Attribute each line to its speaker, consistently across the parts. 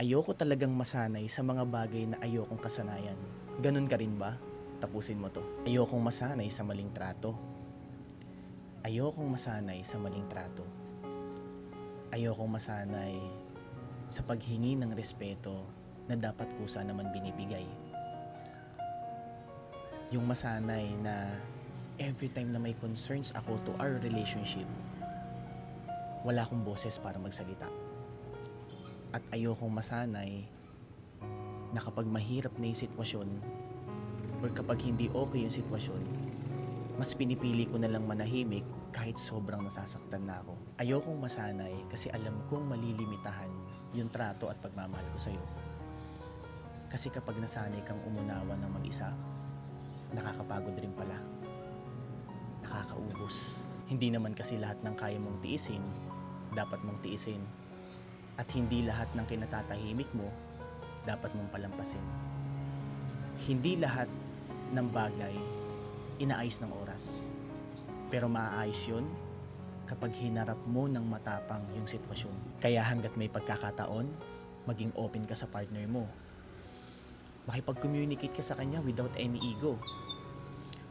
Speaker 1: Ayoko talagang masanay sa mga bagay na ayokong kasanayan. Ganun ka rin ba? Tapusin mo to. Ayokong masanay sa maling trato. Ayokong masanay sa maling trato. Ayokong masanay sa paghingi ng respeto na dapat kusa naman binibigay. Yung masanay na every time na may concerns ako to our relationship, wala akong boses para magsalita. At ayokong masanay na kapag mahirap na yung sitwasyon or kapag hindi okay yung sitwasyon, mas pinipili ko na lang manahimik kahit sobrang nasasaktan na ako. Ayokong masanay kasi alam kong malilimitahan yung trato at pagmamahal ko sa'yo. Kasi kapag nasanay kang umunawa ng mag-isa, nakakapagod rin pala. Nakakaubos. Hindi naman kasi lahat ng kaya mong tiisin, dapat mong tiisin. At hindi lahat ng kinatatahimik mo, dapat mong palampasin. Hindi lahat ng bagay inaayos ng oras. Pero maaayos yun kapag hinarap mo ng matapang yung sitwasyon. Kaya hanggat may pagkakataon, maging open ka sa partner mo. Makipag-communicate ka sa kanya without any ego.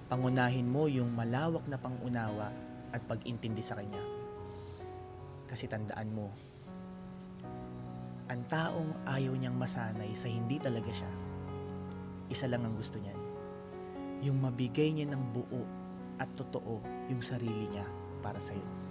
Speaker 1: Pangunahin mo yung malawak na pangunawa at pag-intindi sa kanya. Kasi tandaan mo, ang taong ayaw niyang masanay sa hindi talaga siya, isa lang ang gusto niyan. Yung mabigay niya ng buo at totoo yung sarili niya para sa'yo.